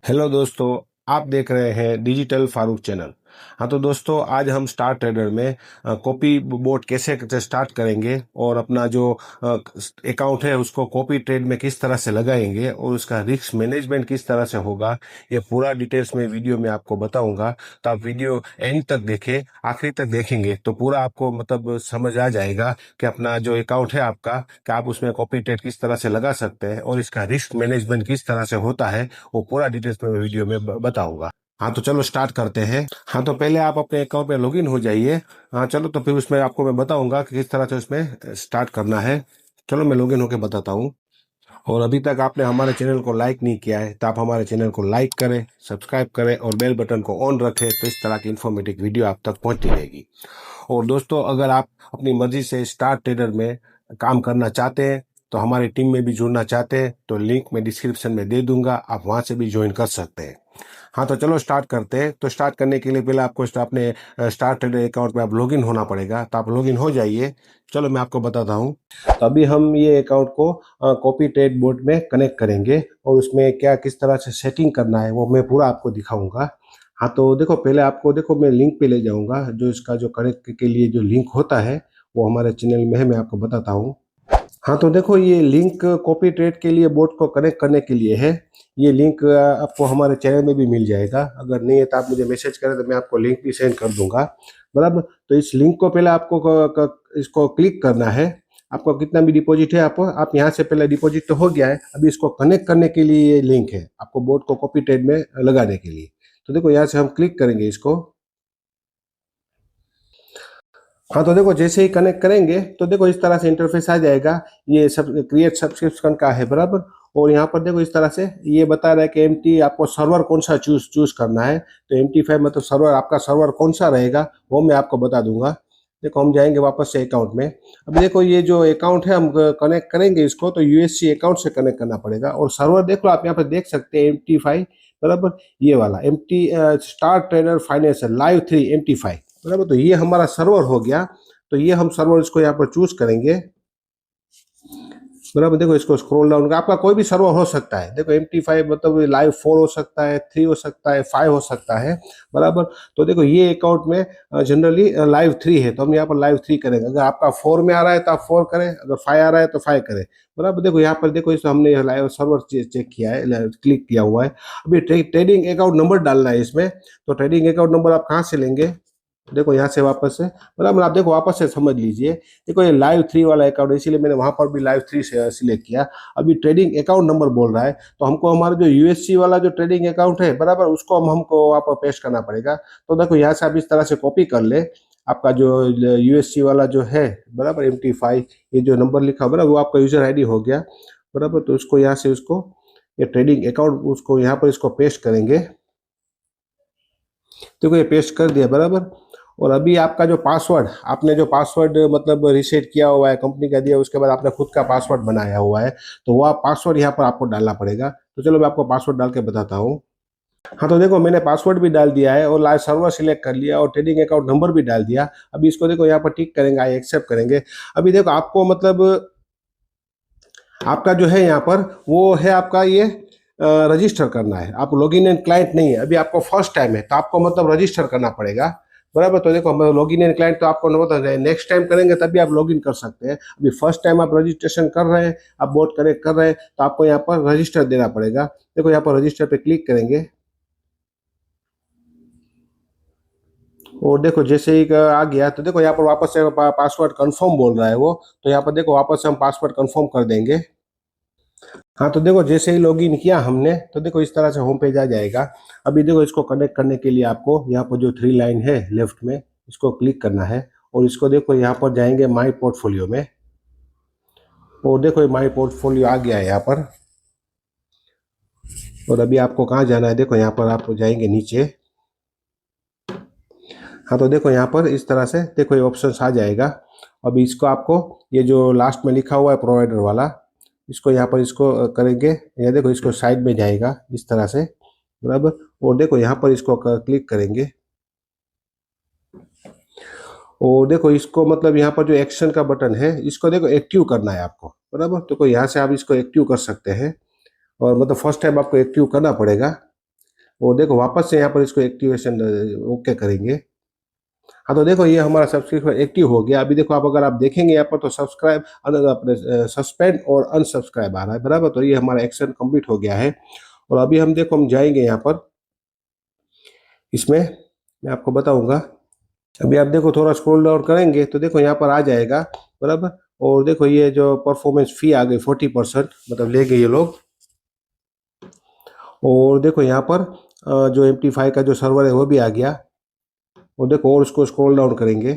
Hello दोस्तों, आप देख रहे हैं डिजिटल फारूक चैनल। हाँ तो दोस्तों, आज हम स्टार ट्रेडर में कॉपी बोर्ड कैसे कैसे स्टार्ट करेंगे और अपना जो अकाउंट है उसको कॉपी ट्रेड में किस तरह से लगाएंगे और उसका रिस्क मैनेजमेंट किस तरह से होगा, ये पूरा डिटेल्स में वीडियो में आपको बताऊंगा। तो आप वीडियो एंड तक देखें, आखिरी तक देखेंगे तो पूरा आपको मतलब समझ आ जाएगा कि अपना जो अकाउंट है आपका, कि आप उसमें कॉपी ट्रेड किस तरह से लगा सकते हैं और इसका रिस्क मैनेजमेंट किस तरह से होता है, वो पूरा डिटेल्स में वीडियो में बताऊंगा। हाँ तो चलो स्टार्ट करते हैं। हाँ तो पहले आप अपने अकाउंट में लॉगिन हो जाइए। हाँ चलो, तो फिर उसमें आपको मैं बताऊंगा कि किस तरह से उसमें स्टार्ट करना है। चलो मैं लॉगिन होकर बताता हूँ। और अभी तक आपने हमारे चैनल को लाइक नहीं किया है तो आप हमारे चैनल को लाइक करें, सब्सक्राइब करें और बेल बटन को ऑन रखें, तो इस तरह की इन्फॉर्मेटिव वीडियो आप तक पहुंचती रहेगी। और दोस्तों, अगर आप अपनी मर्जी से स्टार ट्रेडर में काम करना चाहते हैं, तो हमारी टीम में भी जुड़ना चाहते हैं, तो लिंक मैं डिस्क्रिप्शन में दे दूंगा, आप वहां से भी ज्वाइन कर सकते हैं। हाँ तो चलो स्टार्ट करते हैं। तो स्टार्ट करने के लिए पहले आपको अपने स्टार ट्रेडर अकाउंट में आप लॉगिन होना पड़ेगा, तो आप लॉगिन हो जाइए। चलो मैं आपको बताता हूँ। तो अभी हम ये अकाउंट को कॉपी ट्रेड बोर्ड में कनेक्ट करेंगे और उसमें क्या किस तरह से सेटिंग करना है वो मैं पूरा आपको दिखाऊंगा। हाँ तो देखो, पहले आपको देखो मैं लिंक पे ले जाऊंगा, जो इसका जो कनेक्ट के लिए जो लिंक होता है वो हमारे चैनल में है, मैं आपको बताता हूँ। हाँ तो देखो, ये लिंक कॉपी ट्रेड के लिए बोर्ड को कनेक्ट करने के लिए है। ये लिंक आपको हमारे चैनल में भी मिल जाएगा। अगर नहीं है तो आप मुझे मैसेज करें, तो मैं आपको लिंक भी सेंड कर दूंगा। बराबर। तो इस लिंक को पहले आपको इसको क्लिक करना है। आपको कितना भी डिपॉजिट है, आप यहाँ से पहले डिपॉजिट तो हो गया है, अभी इसको कनेक्ट करने के लिए ये लिंक है आपको बोर्ड को कॉपी ट्रेड में लगाने के लिए। तो देखो, यहाँ से हम क्लिक करेंगे इसको। हाँ तो देखो, जैसे ही कनेक्ट करेंगे तो देखो इस तरह से इंटरफेस आ जाएगा। ये सब क्रिएट सब्सक्रिप्शन का है, बराबर। और यहाँ पर देखो इस तरह से ये बता रहा है कि एमटी आपको सर्वर कौन सा चूज चूज करना है। तो MT5 मतलब सर्वर, आपका सर्वर कौन सा रहेगा वो मैं आपको बता दूंगा। देखो, हम जाएंगे वापस से अकाउंट में। अब देखो, ये जो अकाउंट है हम कनेक्ट करेंगे इसको, तो USC अकाउंट से कनेक्ट करना पड़ेगा। और सर्वर देख लो, आप यहाँ पर देख सकते हैं MT5, बराबर। ये वाला MT star trader financial Live3 MT5, बराबर। तो ये हमारा सर्वर हो गया। तो ये हम सर्वर इसको यहाँ पर चूज करेंगे, बराबर। देखो, इसको स्क्रॉल डाउन, आपका कोई भी सर्वर हो सकता है। देखो MT5 मतलब Live4 हो सकता है, 3 हो सकता है, 5 हो सकता है, बराबर। तो देखो, ये अकाउंट में जनरली Live3 है, तो हम यहाँ पर Live3 करेंगे। अगर आपका 4 में आ रहा है तो आप 4 करें, अगर 5 आ रहा है तो 5 करें, बराबर। देखो यहाँ पर देखो, इस हमने लाइव सर्वर चेक किया है, क्लिक किया हुआ है। अभी ट्रेडिंग अकाउंट नंबर डालना है इसमें। तो ट्रेडिंग अकाउंट नंबर आप कहाँ से लेंगे? देखो यहाँ से वापस से, बराबर। आप देखो वापस से समझ लीजिए। देखो, ये Live3 वाला अकाउंट है, इसीलिए मैंने वहां पर भी Live3 से सिलेक्ट किया। अभी ट्रेडिंग अकाउंट नंबर बोल रहा है, तो हमको हमारा जो USC वाला जो ट्रेडिंग अकाउंट है, बराबर, उसको हमको वहाँ पर पेस्ट करना पड़ेगा। तो देखो, यहाँ से आप इस तरह से कॉपी कर ले। आपका जो USC वाला जो है, बराबर, MT5, ये जो नंबर लिखा, बराबर, वो आपका यूजर ID हो गया, बराबर। तो उसको यहाँ से उसको, ये ट्रेडिंग अकाउंट, उसको यहाँ पर इसको पेस्ट करेंगे। देखो, ये पेस्ट कर दिया, बराबर। और अभी आपका जो पासवर्ड, आपने जो पासवर्ड मतलब रिसेट किया हुआ है, कंपनी का दिया, उसके बाद आपने खुद का पासवर्ड बनाया हुआ है, तो वो आप पासवर्ड यहाँ पर आपको डालना पड़ेगा। तो चलो मैं आपको पासवर्ड डाल के बताता हूँ। हाँ तो देखो, मैंने पासवर्ड भी डाल दिया है और लाइव सर्वर सिलेक्ट कर लिया और ट्रेडिंग अकाउंट नंबर भी डाल दिया। अभी इसको देखो यहाँ पर टिक करेंगे, आई एक्सेप्ट करेंगे। अभी देखो, आपको मतलब आपका जो है यहाँ पर, वो है आपका ये रजिस्टर करना है। आप लॉगिन एंड क्लाइंट नहीं है, अभी आपको फर्स्ट टाइम है, तो आपको मतलब रजिस्टर करना पड़ेगा, बराबर। तो देखो, हम लॉगिन एंड क्लाइंट तो आपको मतलब नेक्स्ट टाइम करेंगे तभी आप लॉगिन कर सकते हैं। अभी फर्स्ट टाइम आप रजिस्ट्रेशन कर रहे हैं, आप बोर्ड कनेक्ट कर रहे हैं, तो आपको यहाँ पर रजिस्टर देना पड़ेगा। देखो, यहाँ पर रजिस्टर पे क्लिक करेंगे और देखो जैसे ही आ गया, तो देखो यहाँ पर वापस से पासवर्ड कंफर्म बोल रहा है वो। तो यहाँ पर देखो, वापस से हम पासवर्ड कंफर्म कर देंगे। हाँ तो देखो, जैसे ही लॉगिन किया हमने, तो देखो इस तरह से होम पेज आ जाएगा। अभी देखो, इसको कनेक्ट करने के लिए आपको यहाँ पर जो 3 लाइन है लेफ्ट में, इसको क्लिक करना है। और इसको देखो, यहाँ पर जाएंगे माई पोर्टफोलियो में। और देखो, ये माई पोर्टफोलियो आ गया है यहाँ पर। और अभी आपको कहाँ जाना है? देखो यहाँ पर आप जाएंगे नीचे। हाँ तो देखो, यहाँ पर इस तरह से देखो ये ऑप्शन आ जाएगा। अभी इसको आपको, ये जो लास्ट में लिखा हुआ है प्रोवाइडर वाला, इसको यहाँ पर इसको करेंगे। या देखो, इसको साइड में जाएगा इस तरह से, बराबर। और देखो यहाँ पर इसको क्लिक करेंगे। और देखो, इसको मतलब यहाँ पर जो एक्शन का बटन है, इसको देखो एक्टिव करना है आपको, बराबर। तो कोई यहाँ से आप इसको एक्टिव कर सकते हैं। और मतलब फर्स्ट टाइम आपको एक्टिव करना पड़ेगा। और देखो वापस से यहाँ पर इसको एक्टिवेशन ओके करेंगे। हाँ तो देखो ये हमारा सब्सक्रिप्शन एक्टिव हो गया। अभी देखो आप अगर आप देखेंगे यहाँ पर तो सब्सक्राइब अपने सस्पेंड और अनसब्सक्राइब आ रहा है, बराबर। तो ये हमारा एक्शन कंप्लीट हो गया है। और अभी हम देखो हम जाएंगे यहाँ पर इसमें, मैं आपको बताऊंगा। अभी आप देखो थोड़ा स्क्रॉल डाउन करेंगे तो देखो यहाँ पर आ जाएगा, बराबर। और देखो ये जो परफॉर्मेंस फी आ गई 40%, मतलब ले गए ये लोग। और देखो यहाँ पर जो MT5 का जो सर्वर है वो भी आ गया। और देखो और उसको स्क्रॉल डाउन करेंगे,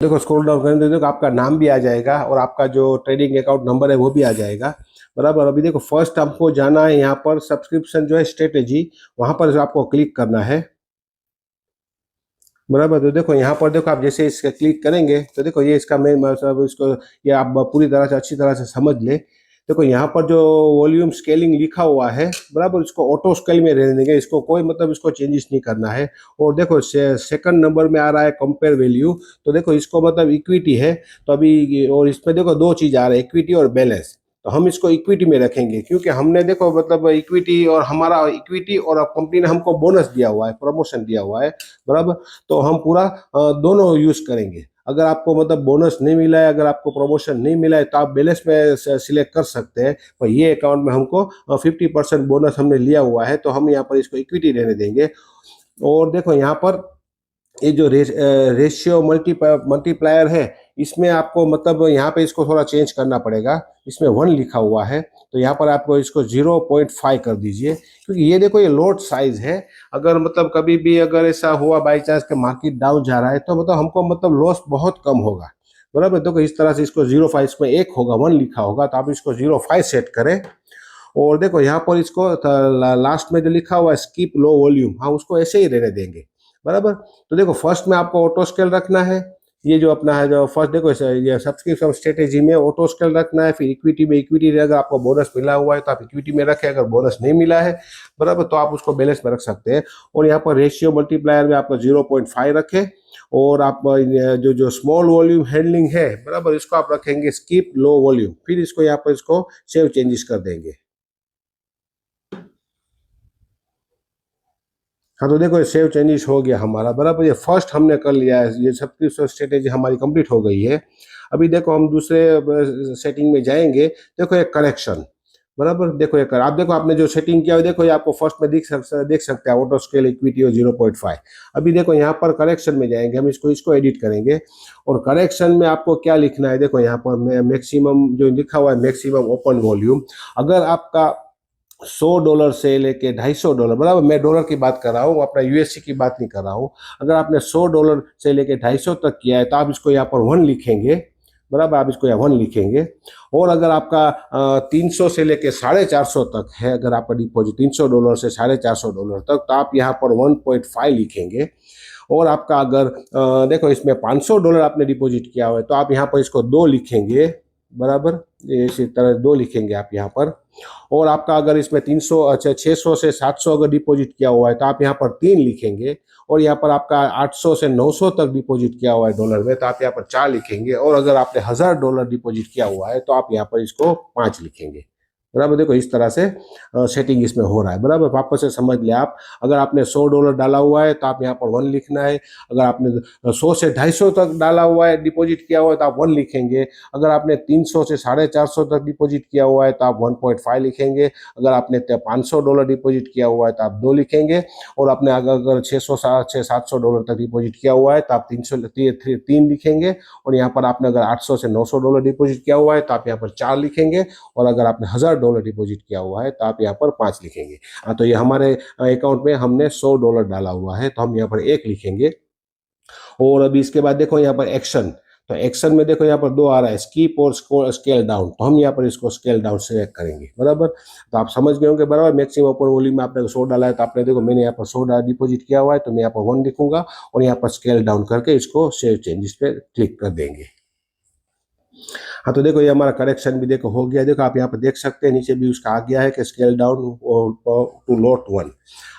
देखो स्क्रॉल डाउन करेंगे तो देखो आपका नाम भी आ जाएगा और आपका जो ट्रेडिंग अकाउंट नंबर है वो भी आ जाएगा, बराबर। अभी देखो फर्स्ट हमको जाना है यहाँ पर सब्सक्रिप्शन जो है स्ट्रेटेजी, वहां पर आपको क्लिक करना है, बराबर। तो देखो यहाँ पर देखो आप जैसे इसका क्लिक करेंगे तो देखो ये इसका मेन मतलब इसको ये आप पूरी तरह से अच्छी तरह से समझ ले। देखो यहाँ पर जो वॉल्यूम स्केलिंग लिखा हुआ है, बराबर, इसको ऑटो स्केल में रहने देंगे, इसको कोई मतलब इसको चेंजेस नहीं करना है। और देखो सेकंड नंबर में आ रहा है कंपेयर वैल्यू, तो देखो इसको मतलब इक्विटी है। तो अभी और इसमें देखो दो चीज आ रहा है, इक्विटी और बैलेंस। तो हम इसको इक्विटी में रखेंगे क्योंकि हमने देखो मतलब इक्विटी और हमारा इक्विटी और कंपनी ने हमको बोनस दिया हुआ है, प्रमोशन दिया हुआ है, बराबर। तो हम पूरा दोनों यूज करेंगे। अगर आपको मतलब बोनस नहीं मिला है, अगर आपको प्रमोशन नहीं मिला है तो आप बैलेंस में सिलेक्ट कर सकते हैं। पर ये अकाउंट में हमको 50% बोनस हमने लिया हुआ है, तो हम यहाँ पर इसको इक्विटी रहने देंगे। और देखो यहाँ पर ये जो रेशियो मल्टीप्लायर है, इसमें आपको मतलब यहाँ पे इसको थोड़ा चेंज करना पड़ेगा। इसमें 1 लिखा हुआ है, तो यहाँ पर आपको इसको 0.5 कर दीजिए, क्योंकि ये देखो ये लोट साइज है। अगर मतलब कभी भी अगर ऐसा हुआ बाई चांस के मार्केट डाउन जा रहा है तो मतलब हमको मतलब लॉस बहुत कम होगा, बराबर। देखो इस तरह से इसको 0.5, इसमें 1 होगा, 1 लिखा होगा, तो आप इसको 0.5 सेट करें। और देखो यहाँ पर इसको लास्ट में जो लिखा हुआ है स्कीप लो वॉल्यूम, हाँ उसको ऐसे ही रहने देंगे, बराबर। तो देखो फर्स्ट में आपको ऑटो स्केल रखना है, ये जो अपना है जो फर्स्ट देखो ये सब्सक्रिप्शन स्ट्रेटेजी में ऑटो स्केल रखना है। फिर इक्विटी में, इक्विटी अगर आपको बोनस मिला हुआ है तो आप इक्विटी में रखें, अगर बोनस नहीं मिला है, बराबर, तो आप उसको बैलेंस में रख सकते हैं। और यहाँ पर रेशियो मल्टीप्लायर में आपको 0.5 रखें। और आप जो जो स्मॉल वॉल्यूम हैंडलिंग है, बराबर, इसको आप रखेंगे स्किप लो वॉल्यूम। फिर इसको यहाँ पर इसको सेव चेंजेस कर देंगे। हाँ तो देखो ये सेव चेंजेस हो गया हमारा, बराबर। ये फर्स्ट हमने कर लिया है, ये सबकी स्ट्रेटेजी हमारी कंप्लीट हो गई है। अभी देखो हम दूसरे सेटिंग में जाएंगे। देखो ये करेक्शन, बराबर। देखो ये कर आप देखो आपने जो सेटिंग किया है, देखो ये आपको फर्स्ट में देख सकते हैं ऑटो स्केल इक्विटी और 0.5। अभी देखो यहाँ पर करेक्शन में जाएंगे, हम इसको इसको एडिट करेंगे। और करेक्शन में आपको क्या लिखना है, देखो यहाँ पर मैक्सिमम जो लिखा हुआ है मैक्सिमम ओपन वॉल्यूम। अगर आपका $100 से लेके $250, बराबर, मैं डॉलर की बात कर रहा हूँ, अपना USD की बात नहीं कर रहा हूँ। अगर आपने $100 से लेके 250 तक किया है तो आप इसको यहाँ पर 1 लिखेंगे, बराबर, आप इसको यहाँ 1 लिखेंगे। और अगर आपका 300 से लेके 450 तक है, अगर आपका डिपॉजिट $300 से $450 तक, तो आप यहाँ पर 1.5 लिखेंगे। और आपका अगर देखो इसमें $500 आपने डिपॉजिट किया हुआ है तो आप यहाँ पर इसको 2 लिखेंगे, बराबर, इसी तरह 2 लिखेंगे आप यहाँ पर। और आपका अगर इसमें 300 अच्छा 600 से 700 अगर डिपॉजिट किया हुआ है तो आप यहाँ पर 3 लिखेंगे। और यहाँ पर आपका 800 से 900 तक डिपॉजिट किया हुआ है डॉलर में, तो आप यहाँ पर 4 लिखेंगे। और अगर आपने $1000 डिपॉजिट किया हुआ है तो आप यहाँ पर इसको 5 लिखेंगे, बराबर। देखो इस तरह से सेटिंग इसमें हो रहा है, बराबर। वापस से समझ ले आप, अगर आपने $100 डाला हुआ है तो आप यहाँ पर 1 लिखना है। अगर आपने 100 से 250 तक डाला हुआ है, डिपॉजिट किया हुआ है, तो आप 1 लिखेंगे। अगर आपने 300 से 450 तक डिपॉजिट किया हुआ है तो आप 1.5 लिखेंगे। अगर आपने $500 डिपॉजिट किया हुआ है तो आप 2 लिखेंगे। और आपने अगर 600 से $700 तक डिपॉजिट किया हुआ है तो आप 3 लिखेंगे। और यहाँ पर आपने अगर 800 से $900 डिपॉजिट किया हुआ है तो आप यहाँ पर 4 लिखेंगे। और अगर आपने $1000 डिपॉजिट किया हुआ है तो आप यहाँ पर 5 लिखेंगे। हाँ तो ये हमारे अकाउंट में हमने $100 डाला हुआ है तो हम यहाँ पर 1 लिखेंगे। और अभी इसके बाद देखो यहाँ पर एक्शन, तो एक्शन में देखो यहाँ पर 2 आ रहा है, स्कीप और स्केल डाउन। तो हम यहाँ पर इसको स्केल डाउन सेलेक्ट करेंगे, बराबर। तो आप समझ गए होंगे, बराबर। मैक्सिमम ओपन वॉल्यूम में आपने 100 डाला है तो आपने देखो मैंने यहाँ पर $100 डिपॉजिट किया हुआ है तो मैं यहाँ पर 1 लिखूंगा। और यहाँ पर स्केल डाउन करके इसको सेव चेंजेस पे क्लिक कर देंगे। हाँ तो देखो ये हमारा करेक्शन भी देखो हो गया। देखो आप यहाँ पर देख सकते हैं नीचे भी उसका आ गया है कि स्केल डाउन टू लोट 1।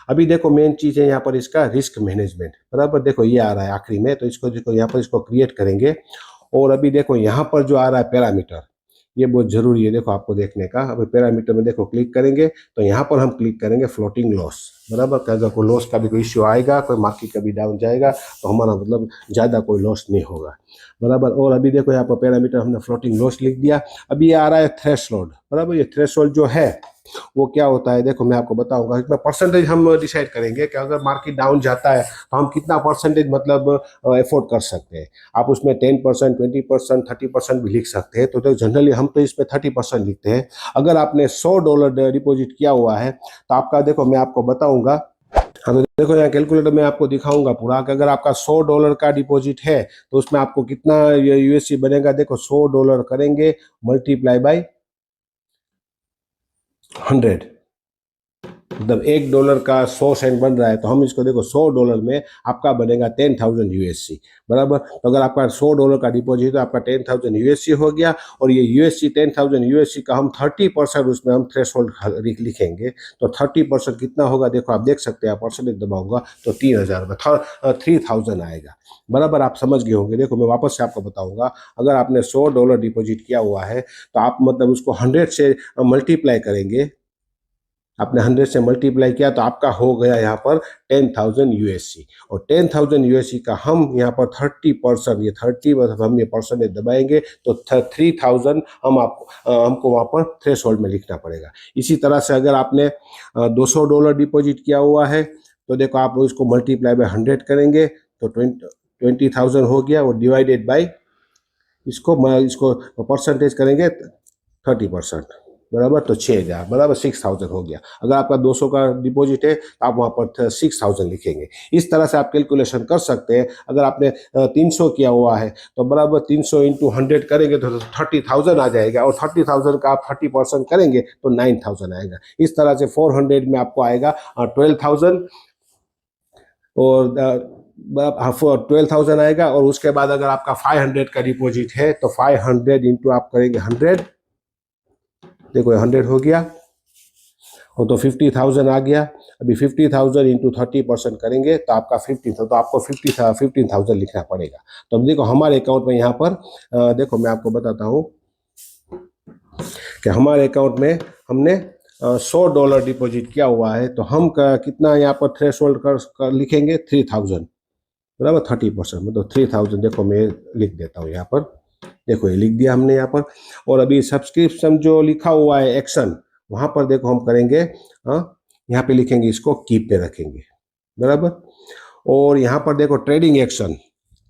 अभी देखो मेन चीज है यहाँ पर इसका रिस्क मैनेजमेंट, बराबर। देखो ये आ रहा है आखिरी में, तो इसको देखो यहाँ पर इसको क्रिएट करेंगे। और अभी देखो यहाँ पर जो आ रहा है पैरामीटर, ये बहुत जरूरी है देखो आपको देखने का। अब पैरामीटर में देखो क्लिक करेंगे तो यहाँ पर हम क्लिक करेंगे फ्लोटिंग लॉस, बराबर। अगर कोई लॉस का भी कोई इश्यू आएगा, कोई मार्केट कभी डाउन जाएगा तो हमारा मतलब ज़्यादा कोई लॉस नहीं होगा, बराबर। और अभी देखो यहाँ पर पैरामीटर हमने फ्लोटिंग लॉस लिख दिया। अभी ये आ रहा है थ्रेशोल्ड, बराबर। ये थ्रेशोल्ड जो है वो क्या होता है देखो मैं आपको बताऊंगा। इसमें परसेंटेज हम डिसाइड करेंगे कि अगर मार्केट डाउन जाता है तो हम कितना परसेंटेज मतलब एफोर्ड कर सकते हैं। आप उसमें 10%, 20%, 30% भी लिख सकते हैं। तो जनरली हम तो इसमें 30% लिखते हैं। अगर आपने $100 डिपॉजिट किया हुआ है तो आपका देखो मैं आपको बताऊंगा। हाँ तो देखो यहाँ कैलकुलेटर में आपको दिखाऊंगा पूरा कि अगर आपका $100 का डिपॉजिट है तो उसमें आपको कितना यूएससी बनेगा। देखो $100 करेंगे मल्टीप्लाई बाई 100, मतलब $1 का 100 सेंट बन रहा है। तो हम इसको देखो $100 में आपका बनेगा 10,000 यूएससी, बराबर। तो अगर आपका $100 का डिपॉजिट तो आपका 10,000 यूएससी हो गया। और ये यूएससी 10,000 यूएससी का हम 30% उसमें हम थ्रेशोल्ड लिखेंगे। तो 30% कितना होगा देखो आप देख सकते हैं। आप परसेंटेज दबाऊंगा तो 3,000 में 3,000 आएगा, बराबर। आप समझ गए होंगे। देखो मैं वापस से आपको बताऊंगा। अगर आपने $100 डिपॉजिट किया हुआ है तो आप मतलब उसको 100 से मल्टीप्लाई करेंगे। आपने 100 से मल्टीप्लाई किया तो आपका हो गया यहाँ पर 10,000 यूएससी। और 10,000 यूएससी का हम यहाँ पर 30%, ये 30 मतलब हम ये परसेंटेज दबाएंगे तो 3,000 हमको वहाँ पर थ्रेशोल्ड में लिखना पड़ेगा। इसी तरह से अगर आपने $200 डिपॉजिट किया हुआ है तो देखो आप इसको मल्टीप्लाई बाय 100 करेंगे तो 20,000 हो गया। और डिवाइडेड बाई इसको परसेंटेज करेंगे 30%, बराबर। तो 6,000 बराबर 6,000 हो गया। अगर आपका 200 का डिपॉजिट है तो आप वहाँ पर 6,000 लिखेंगे। इस तरह से आप कैलकुलेशन कर सकते हैं। अगर आपने 300 किया हुआ है तो बराबर 300 इंटू 100 करेंगे तो 30,000 आ जाएगा। और 30,000 का आप 30% करेंगे तो 9,000 आएगा। इस तरह से 400 में आपको आएगा 12,000 और 12,000 आएगा। और उसके बाद अगर आपका 500 का डिपॉजिट है तो 500 इंटू आप करेंगे 100, देखो 100 हो गया। और तो 50,000 आ गया। अभी 50,000 इंटू 30% करेंगे तो आपका 15,000, तो आपको 15,000 लिखना पड़ेगा। तो अब देखो हमारे अकाउंट में यहाँ पर देखो मैं आपको बताता हूँ कि हमारे अकाउंट में हमने $100 डिपॉजिट किया हुआ है। तो हम कितना यहाँ पर थ्रेशोल्ड कर लिखेंगे 3,000, बराबर। 30% मतलब 3,000 देखो मैं लिख देता हूँ यहाँ पर। देखो ये लिख दिया हमने यहाँ पर। और अभी सब्सक्रिप्शन जो लिखा हुआ है एक्शन, वहां पर देखो हम करेंगे यहाँ पे लिखेंगे इसको कीप पे रखेंगे, बराबर। और यहाँ पर देखो ट्रेडिंग एक्शन,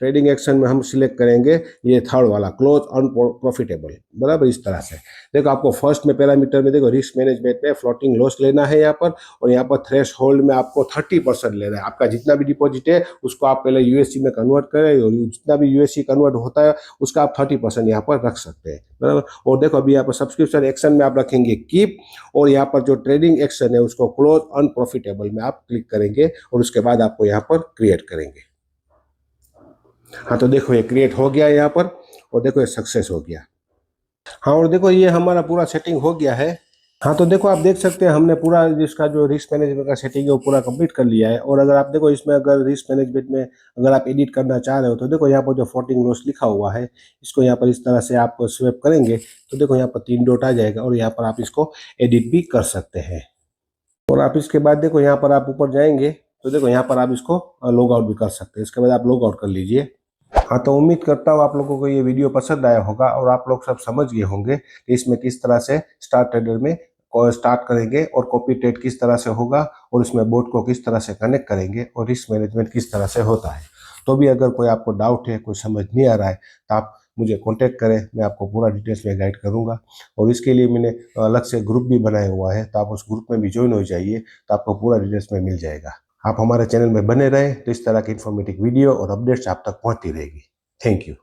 ट्रेडिंग एक्शन में हम सिलेक्ट करेंगे ये थर्ड वाला क्लोज अनप्रॉफिटेबल, बराबर। इस तरह से देखो आपको फर्स्ट में पैरामीटर में देखो रिस्क मैनेजमेंट में फ्लोटिंग लॉस लेना है यहाँ पर। और यहाँ पर थ्रेश होल्ड में आपको 30% लेना है। आपका जितना भी डिपॉजिट है उसको आप पहले यूएससी में कन्वर्ट करें और जितना भी यूएससी कन्वर्ट होता है उसका आप 30% यहाँ पर रख सकते हैं, बराबर। और देखो अभी यहाँ पर सब्सक्रिप्शन एक्शन में आप रखेंगे कीप। और यहाँ पर जो ट्रेडिंग एक्शन है उसको क्लोज अनप्रॉफिटेबल में आप क्लिक करेंगे और उसके बाद आपको यहाँ पर क्रिएट करेंगे। हाँ तो देखो ये क्रिएट हो गया यहाँ पर। और देखो ये सक्सेस हो गया। हाँ और देखो ये हमारा पूरा सेटिंग हो गया है। हाँ तो देखो आप देख सकते हैं हमने पूरा जिसका जो रिस्क मैनेजमेंट का सेटिंग है वो पूरा कंप्लीट कर लिया है। और अगर आप देखो इसमें अगर रिस्क मैनेजमेंट में अगर आप एडिट करना चाह रहे हो तो देखो यहाँ पर जो फ्लोटिंग लॉस लिखा हुआ है इसको यहाँ पर इस तरह से आप स्वेप करेंगे तो देखो यहाँ पर 3 डॉट आ जाएगा। और यहाँ पर आप इसको एडिट भी कर सकते हैं। और आप इसके बाद देखो यहाँ पर आप ऊपर जाएंगे तो देखो यहाँ पर आप इसको लॉग आउट भी कर सकते हैं। इसके बाद आप लॉग आउट कर लीजिए। हाँ तो उम्मीद करता हूँ आप लोगों को ये वीडियो पसंद आया होगा और आप लोग सब समझ गए होंगे कि इसमें किस तरह से स्टार ट्रेडर में स्टार्ट करेंगे और कॉपी ट्रेड किस तरह से होगा और इसमें बोट को किस तरह से कनेक्ट करेंगे और रिस्क मैनेजमेंट किस तरह से होता है। तो भी अगर कोई आपको डाउट है, कोई समझ नहीं आ रहा है तो आप मुझे कॉन्टेक्ट करें, मैं आपको पूरा डिटेल्स में गाइड करूंगा। और इसके लिए मैंने अलग से ग्रुप भी बनाया हुआ है तो आप उस ग्रुप में भी ज्वाइन हो जाइए तो आपको पूरा डिटेल्स में मिल जाएगा। आप हमारे चैनल में बने रहें तो इस तरह की इन्फॉर्मेटिव वीडियो और अपडेट्स आप तक पहुंचती रहेगी। Thank you.